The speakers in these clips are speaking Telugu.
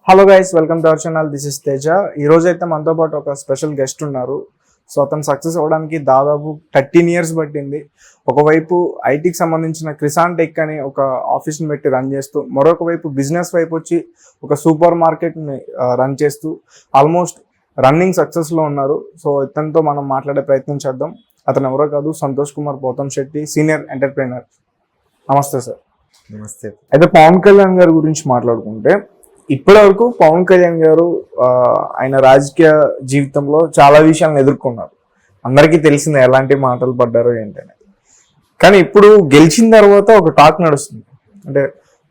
Hello guys, welcome to our channel. This is Teja. ఈ రోజు అయితే మనతో పాటు ఒక స్పెషల్ గెస్ట్ ఉన్నారు. సో అతను సక్సెస్ అవ్వడానికి దాదాపు 13 years పట్టింది. ఒకవైపు ఐటీకి సంబంధించిన క్రిసాన్ టెక్ అని ఒక ఆఫీస్ని పెట్టి రన్ చేస్తూ, మరొక వైపు బిజినెస్ వైపు వచ్చి ఒక సూపర్ మార్కెట్ని రన్ చేస్తూ ఆల్మోస్ట్ రన్నింగ్ సక్సెస్లో ఉన్నారు. సో ఇతనితో మనం మాట్లాడే ప్రయత్నం చేద్దాం. అతను ఎవరో కాదు, సంతోష్ కుమార్ పోతంశెట్టి, సీనియర్ ఎంటర్ప్రీనర్. నమస్తే సార్. నమస్తే. అయితే పవన్ కళ్యాణ్ గారి గురించి మాట్లాడుకుంటే, ఇప్పటి వరకు పవన్ కళ్యాణ్ గారు ఆయన రాజకీయ జీవితంలో చాలా విషయాలను ఎదుర్కొన్నారు. అందరికీ తెలిసింది ఎలాంటి మాటలు పడ్డారో ఏంటనేది. కానీ ఇప్పుడు గెలిచిన తర్వాత ఒక టాక్ నడుస్తుంది, అంటే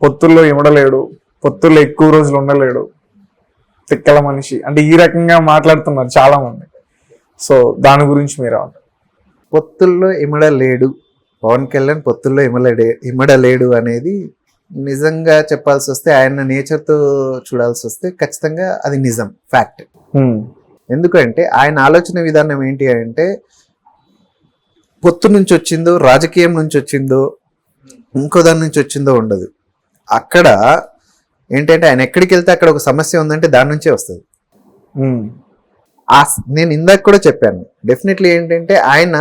పొత్తుల్లో ఇమడలేడు, పొత్తుల్లో ఎక్కువ రోజులు ఉండలేడు, తిక్కల మనిషి, అంటే ఈ రకంగా మాట్లాడుతున్నారు చాలా మంది. సో దాని గురించి మీరు పొత్తుల్లో ఇమడలేడు, పవన్ కళ్యాణ్ పొత్తుల్లో ఇమడలేడు అనేది నిజంగా చెప్పాల్సి వస్తే, ఆయన నేచర్తో చూడాల్సి వస్తే ఖచ్చితంగా అది నిజం, ఫ్యాక్ట్. ఎందుకంటే ఆయన ఆలోచన విధానం ఏంటి అంటే, పొత్తు నుంచి వచ్చిందో, రాజకీయం నుంచి వచ్చిందో, ఇంకో దాని నుంచి వచ్చిందో ఉండదు. అక్కడ ఏంటంటే ఆయన ఎక్కడికి వెళ్తే అక్కడ ఒక సమస్య ఉందంటే దాని నుంచే వస్తుంది. నేను ఇందాక కూడా చెప్పాను, డెఫినెట్లీ ఏంటంటే ఆయన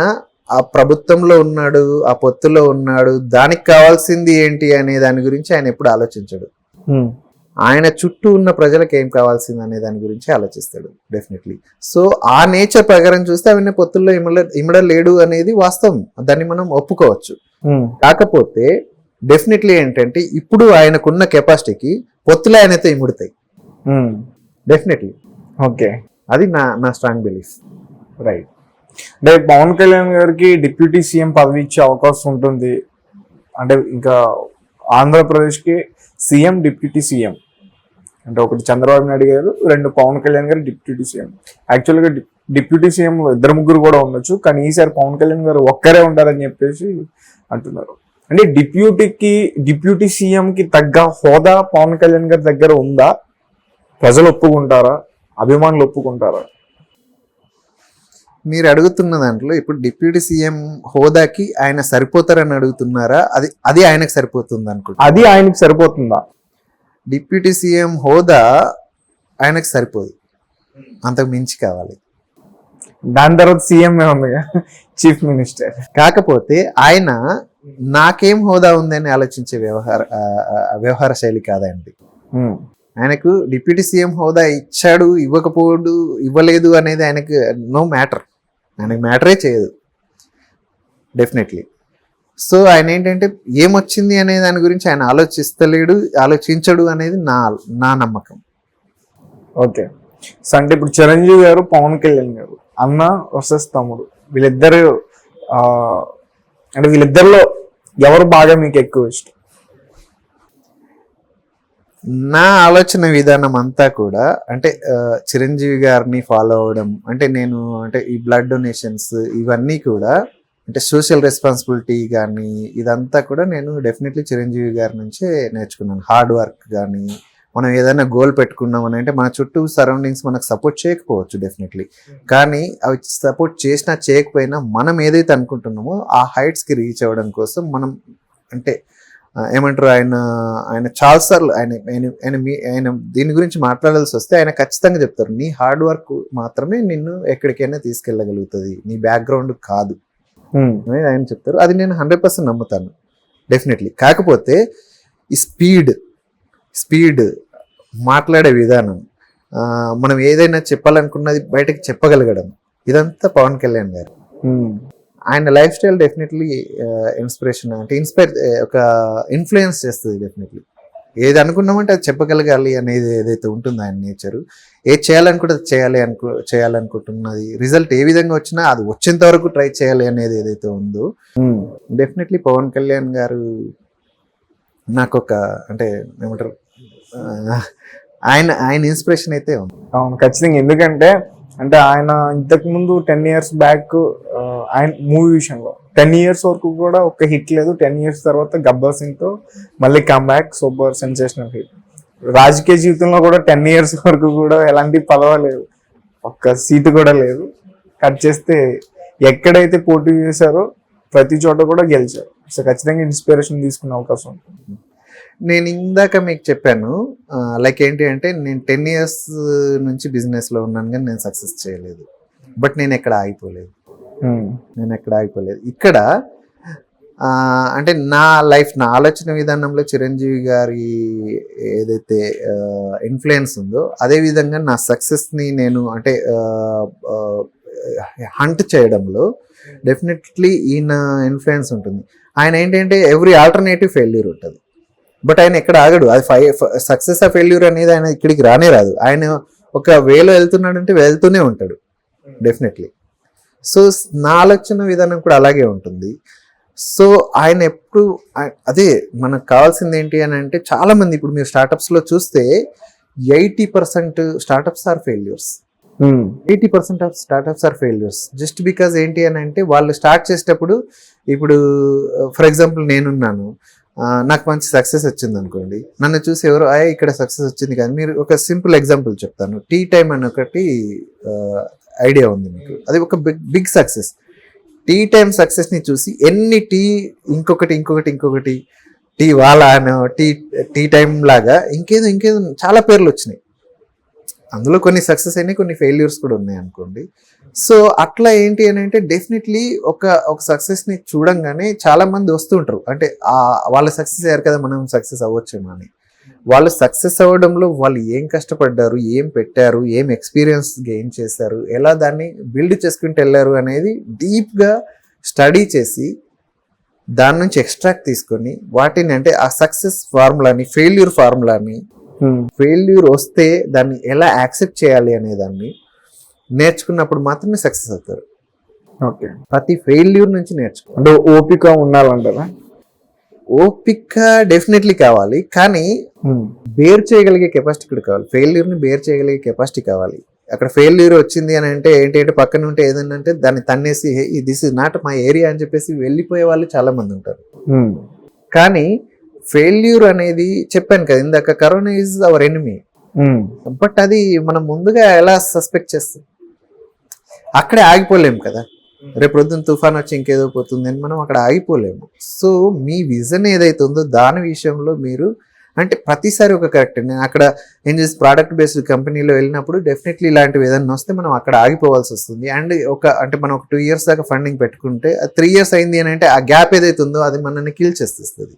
ఆ ప్రభుత్వంలో ఉన్నాడు, ఆ పొత్తులో ఉన్నాడు, దానికి కావాల్సింది ఏంటి అనే దాని గురించి ఆయన ఎప్పుడు ఆలోచించాడు. ఆయన చుట్టూ ఉన్న ప్రజలకు ఏం కావాల్సింది అనే దాని గురించి ఆలోచిస్తాడు డెఫినెట్లీ. సో ఆ నేచర్ ప్రకారం చూస్తే ఆయన పొత్తుల్లో ఇమడలేడు అనేది వాస్తవం, దాన్ని మనం ఒప్పుకోవచ్చు. కాకపోతే డెఫినెట్లీ ఏంటంటే ఇప్పుడు ఆయనకున్న కెపాసిటీకి పొత్తులే ఆయనతో ఇముడతాయి డెఫినెట్లీ. ఓకే, అది నా స్ట్రాంగ్ బిలీఫ్. రైట్. అంటే పవన్ కళ్యాణ్ గారికి డిప్యూటీ సీఎం పదవి ఇచ్చే అవకాశం ఉంటుంది. అంటే ఇంకా ఆంధ్రప్రదేశ్కి సీఎం, డిప్యూటీ సీఎం అంటే ఒకటి చంద్రబాబు నాయుడు గారు, రెండు పవన్ కళ్యాణ్ గారు డిప్యూటీ సీఎం. యాక్చువల్గా డిప్యూటీ సీఎం ఇద్దరు ముగ్గురు కూడా ఉండొచ్చు, కానీ ఈసారి పవన్ కళ్యాణ్ గారు ఒక్కరే ఉండాలని చెప్పేసి అంటున్నారు. అంటే డిప్యూటీ సీఎంకి తగ్గ హోదా పవన్ కళ్యాణ్ గారి దగ్గర ఉందా? ప్రజలు ఒప్పుకుంటారా? అభిమానులు ఒప్పుకుంటారా? మీరు అడుగుతున్న దాంట్లో ఇప్పుడు డిప్యూటీ సీఎం హోదాకి ఆయన సరిపోతారని అడుగుతున్నారా? అది ఆయనకు సరిపోతుంది అనుకుంటా. అది ఆయనకు సరిపోతుందా? డిప్యూటీ సీఎం హోదా ఆయనకు సరిపోదు, అంతకు మించి కావాలి. దాని తర్వాత సీఎం ఉంది, చీఫ్ మినిస్టర్. కాకపోతే ఆయన నాకేం హోదా ఉందని ఆలోచించే వ్యవహార శైలి కాదండి. ఆయనకు డిప్యూటీ సీఎం హోదా ఇచ్చాడు, ఇవ్వలేదు అనేది ఆయనకు నో మ్యాటర్, ఆయనకు మ్యాటరే చేయదు డెఫినెట్లీ. సో ఆయన ఏంటంటే ఏమొచ్చింది అనే దాని గురించి ఆయన ఆలోచించడు అనేది నా నమ్మకం. ఓకే. సో అంటే ఇప్పుడు చిరంజీవి గారు, పవన్ కళ్యాణ్ గారు, అన్న వర్సెస్ తమ్ముడు, వీళ్ళిద్దరు అంటే వీళ్ళిద్దరిలో ఎవరు బాగా మీకు ఎక్కువ ఇష్టం? నా ఆలోచన విధానం అంతా కూడా అంటే చిరంజీవి గారిని ఫాలో అవ్వడం, అంటే నేను అంటే ఈ బ్లడ్ డొనేషన్స్ ఇవన్నీ కూడా అంటే సోషల్ రెస్పాన్సిబిలిటీ కానీ ఇదంతా కూడా నేను డెఫినెట్లీ చిరంజీవి గారి నుంచే నేర్చుకున్నాను. హార్డ్ వర్క్ కానీ, మనం ఏదైనా గోల్ పెట్టుకున్నామని అంటే మన చుట్టూ సరౌండింగ్స్ మనకు సపోర్ట్ చేయకపోవచ్చు డెఫినెట్లీ, కానీ అవి సపోర్ట్ చేసినా చేయకపోయినా మనం ఏదైతే అనుకుంటున్నామో ఆ హైట్స్కి రీచ్ అవ్వడం కోసం మనం అంటే ఏమంటారు, ఆయన చాలాసార్లు ఆయన దీని గురించి మాట్లాడాల్సి వస్తే ఆయన ఖచ్చితంగా చెప్తారు, నీ హార్డ్ వర్క్ మాత్రమే నిన్ను ఎక్కడికైనా తీసుకెళ్ళగలుగుతుంది, నీ బ్యాక్గ్రౌండ్ కాదు అనేది ఆయన చెప్తారు. అది నేను 100% నమ్ముతాను డెఫినెట్లీ. కాకపోతే ఈ స్పీడ్ మాట్లాడే విధానం, మనం ఏదైనా చెప్పాలనుకున్నది బయటకు చెప్పగలగడం, ఇదంతా పవన్ కళ్యాణ్ గారు. ఆయన లైఫ్ స్టైల్ డెఫినెట్లీ ఇన్స్పిరేషన్, అంటే ఒక ఇన్ఫ్లుయెన్స్ చేస్తుంది డెఫినెట్లీ. ఏది అనుకున్నామంటే అది చెప్పగలగాలి అనేది ఏదైతే ఉంటుందో ఆయన నేచరు, ఏది చేయాలనుకుంటే అది చేయాలనుకుంటున్నది, రిజల్ట్ ఏ విధంగా వచ్చినా అది వచ్చేంత వరకు ట్రై చేయాలి అనేది ఏదైతే ఉందో డెఫినెట్లీ పవన్ కళ్యాణ్ గారు నాకు ఒక అంటే ఏమంటారు, ఆయన ఇన్స్పిరేషన్ అయితే ఉంది. అవును, ఖచ్చితంగా. ఎందుకంటే అంటే ఆయన ఇంతకుముందు 10 years బ్యాక్ ఆయన మూవీ విషయంలో 10 years వరకు కూడా ఒక్క హిట్ లేదు. 10 years తర్వాత గబ్బర్ సింగ్తో మళ్ళీ కమ్బ్యాక్, సూపర్ సెన్సేషనల్ హిట్. రాజకీయ జీవితంలో కూడా 10 years వరకు కూడా ఎలాంటి పదవ లేదు, ఒక్క సీటు కూడా లేదు. కట్ చేస్తే ఎక్కడైతే పోటీ చేశారో ప్రతి చోట కూడా గెలిచారు. సో ఖచ్చితంగా ఇన్స్పిరేషన్ తీసుకునే అవకాశం ఉంటుంది. నేను ఇందాక మీకు చెప్పాను లైక్ ఏంటి అంటే నేను 10 years నుంచి బిజినెస్లో ఉన్నాను కానీ నేను సక్సెస్ చేయలేదు. బట్ నేను ఎక్కడ ఆగిపోలేదు. ఇక్కడ అంటే నా ఆలోచన విధానంలో చిరంజీవి గారి ఏదైతే ఇన్ఫ్లుయెన్స్ ఉందో అదే విధంగా నా సక్సెస్ని నేను అంటే హంట్ చేయడంలో డెఫినెట్లీ ఈయన ఇన్ఫ్లుయెన్స్ ఉంటుంది. ఆయన ఏంటంటే ఎవ్రీ ఆల్టర్నేటివ్ ఫెయిల్యూర్ ఉంటుంది, బట్ ఆయన ఎక్కడ ఆగడు. అది సక్సెస్ ఆ ఫెయిల్యూర్ అనేది ఆయన ఇక్కడికి రానే రాదు. ఆయన ఒక వేలో వెళ్తున్నాడంటే వెళ్తూనే ఉంటాడు డెఫినెట్లీ. సో నా ఆలోచన విధానం కూడా అలాగే ఉంటుంది. సో ఆయన ఎప్పుడు అదే మనకు కావాల్సింది ఏంటి అని అంటే చాలా మంది ఇప్పుడు మీరు స్టార్టప్స్లో చూస్తే 80% startups are failures. 80% of startups are failures just because ఏంటి అని అంటే వాళ్ళు స్టార్ట్ చేసేటప్పుడు ఇప్పుడు ఫర్ ఎగ్జాంపుల్ నేనున్నాను, నాకు మంచి సక్సెస్ వచ్చింది అనుకోండి, నన్ను చూసి ఎవరు ఇక్కడ సక్సెస్ వచ్చింది కానీ మీరు ఒక సింపుల్ ఎగ్జాంపుల్ చెప్తాను. టీ టైమ్ అని ఒకటి ఐడియా ఉంది మీకు, అది ఒక బిగ్ సక్సెస్. టీ టైమ్ సక్సెస్ని చూసి ఎన్ని ఇంకొకటి టీ వాలా అనో టీ టైమ్ లాగా ఇంకేదో చాలా పేర్లు వచ్చినాయి. అందులో కొన్ని సక్సెస్ అయినాయి, కొన్ని ఫెయిల్యూర్స్ కూడా ఉన్నాయి అనుకోండి. సో అట్లా ఏంటి అని అంటే డెఫినెట్లీ ఒక సక్సెస్ని చూడంగానే చాలా మంది వస్తుంటారు, అంటే వాళ్ళు సక్సెస్ అయ్యారు కదా మనం సక్సెస్ అవ్వచ్చేమో అని. వాళ్ళు సక్సెస్ అవ్వడంలో వాళ్ళు ఏం కష్టపడ్డారు, ఏం పెట్టారు, ఏం ఎక్స్పీరియన్స్ గెయిన్ చేశారు, ఎలా దాన్ని బిల్డ్ చేసుకుంటూ వెళ్ళారు అనేది డీప్గా స్టడీ చేసి దాని నుంచి ఎక్స్ట్రాక్ట్ తీసుకొని వాటిని అంటే ఆ సక్సెస్ ఫార్ములాని ఫెయిల్యూర్ వస్తే దాన్ని ఎలా యాక్సెప్ట్ చేయాలి అనే దాన్ని నేర్చుకున్నప్పుడు మాత్రమే సక్సెస్ అవుతారు. ఓకే, ప్రతి ఫెయిల్యూర్ నుంచి అంటే ఓపిక ఉండాలంటారా? ఓపిక డెఫినెట్లీ కావాలి, కానీ బేర్ చేయగలిగే కెపాసిటీ కూడా కావాలి. ఫెయిల్యూర్ని బేర్ చేయగలిగే కెపాసిటీ కావాలి. అక్కడ ఫెయిల్యూర్ వచ్చింది అని అంటే ఏంటి పక్కన ఉంటే ఏదన్నా అంటే దాన్ని తన్నేసి this is not my area అని చెప్పేసి వెళ్ళిపోయే వాళ్ళు చాలా మంది ఉంటారు. కానీ ఫెయిల్యూర్ అనేది చెప్పాను కదా ఇందాక, corona is our enemy. But అది మనం ముందుగా ఎలా సస్పెక్ట్ చేస్తాం? అక్కడే ఆగిపోలేము కదా, రేపు పొద్దున్న తుఫాన్ వచ్చి ఇంకేదో పోతుంది అని మనం అక్కడ ఆగిపోలేము. సో మీ విజన్ ఏదైతే ఉందో దాని విషయంలో మీరు అంటే ప్రతిసారి ఒక కరెక్ట్. నేను అక్కడ ఏం చేసి ప్రోడక్ట్ బేస్డ్ కంపెనీలో వెళ్ళినప్పుడు డెఫినెట్లీ ఇలాంటివి ఏదైనా వస్తే మనం అక్కడ ఆగిపోవాల్సి వస్తుంది. అండ్ అంటే మనం ఒక 2 years దాకా ఫండింగ్ పెట్టుకుంటే 3 years అయింది అని అంటే ఆ గ్యాప్ ఏదైతే ఉందో అది మనల్ని కిల్ చేస్తుంది.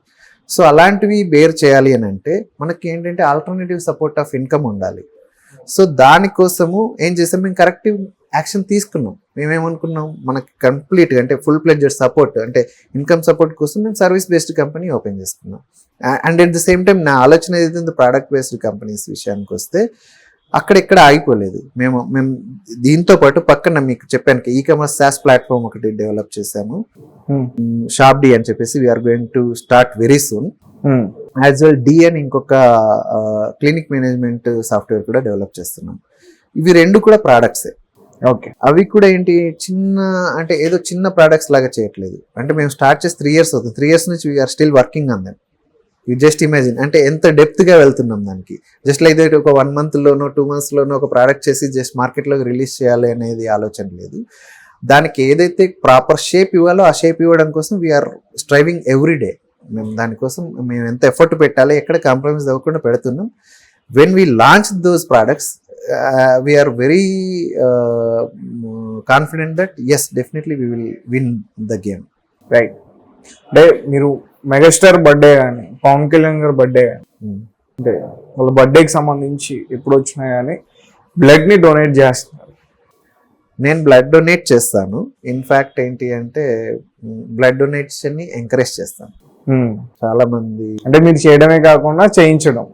సో అలాంటివి బేర్ చేయాలి అని అంటే మనకి ఏంటంటే ఆల్టర్నేటివ్ సపోర్ట్ ఆఫ్ ఇన్కమ్ ఉండాలి. సో దానికోసము ఏం చేసాం, మేము కరెక్టివ్ యాక్షన్ తీసుకున్నాం. మేమేమనుకున్నాం, మనకి కంప్లీట్గా అంటే ఫుల్ ప్లెడ్జెడ్ సపోర్ట్ అంటే ఇన్కమ్ సపోర్ట్ కోసం మేము సర్వీస్ బేస్డ్ కంపెనీ ఓపెన్ చేసుకున్నాం. And at the same time నా ఆలోచన ఏదైతే ప్రోడక్ట్ బేస్డ్ కంపెనీస్ విషయానికి వస్తే అక్కడెక్కడ ఆగిపోలేదు. మేము దీంతో పాటు పక్కన మీకు చెప్పాను ఈ-కామర్స్ SaaS ప్లాట్ఫామ్ ఒకటి డెవలప్ చేశాము, షాప్డీ అని చెప్పేసి. We're going to start very soon. As well డి అని ఇంకొక క్లినిక్ మేనేజ్మెంట్ సాఫ్ట్వేర్ కూడా డెవలప్ చేస్తున్నాం. ఇవి 2 కూడా ప్రోడక్ట్సే. ఓకే, అవి కూడా ఏంటి అంటే ఏదో చిన్న ప్రోడక్ట్స్ లాగా చేయట్లేదు. అంటే మేము స్టార్ట్ చేసి 3 years అవుతుంది. 3 years నుంచి we're still working on them. You just imagine అంటే ఎంత డెప్త్గా వెళ్తున్నాం దానికి. జస్ట్ లైక్ దట్ ఒక 1 monthలోనో 2 monthsలోనో ఒక ప్రోడక్ట్ చేసి జస్ట్ మార్కెట్లోకి రిలీజ్ చేయాలి అనేది ఆలోచన లేదు. దానికి ఏదైతే ప్రాపర్ షేప్ ఇవ్వాలో ఆ షేప్ ఇవ్వడం కోసం వీఆర్ స్ట్రైవింగ్ ఎవ్రీ డే. మేము దానికోసం మేము ఎంత ఎఫర్ట్ పెట్టాలి, ఎక్కడ కాంప్రమైజ్ అవ్వకుండా పెడుతున్నాం. When we launch those products we're very confident that yes definitely we will win the game. Right. అంటే మీరు మెగాస్టార్ బర్త్డే కానీ పవన్ కళ్యాణ్ గారి బర్త్డే కానీ అంటే వాళ్ళ బర్త్డేకి సంబంధించి ఎప్పుడు వచ్చినా కానీ బ్లడ్ని డొనేట్ చేస్తున్నారు. నేను బ్లడ్ డొనేట్ చేస్తాను. ఇన్ఫ్యాక్ట్ ఏంటి అంటే బ్లడ్ డొనేషన్ని ఎంకరేజ్ చేస్తాను. చాలా మంది అంటే మీరు చేయడమే కాకుండా చేయించడం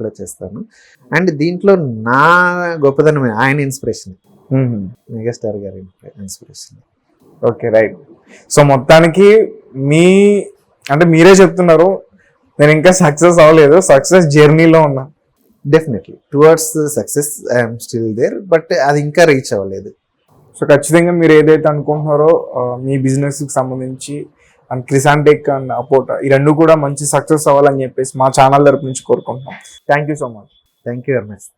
కూడా చేస్తాను. అండ్ దీంట్లో నా గొప్పతనం ఆయన ఇన్స్పిరేషన్, మెగాస్టార్ గారి ఇన్స్పిరేషన్. Okay, right. సో మొత్తానికి అంటే మీరే చెప్తున్నారు నేను ఇంకా సక్సెస్ అవ్వలేదు, సక్సెస్ జర్నీలో ఉన్నా. Definitely towards success I'm still there, but అది ఇంకా రీచ్ అవ్వలేదు. సో ఖచ్చితంగా మీరు ఏదైతే అనుకుంటున్నారో మీ బిజినెస్కి సంబంధించి అండ్ క్రిసాంటెక్ అండ్ అపోర్ట్ ఈ 2 కూడా మంచి సక్సెస్ అవ్వాలని చెప్పేసి మా ఛానల్ తరపు నుంచి కోరుకుంటున్నాం. Thank you so much. Thank you very much.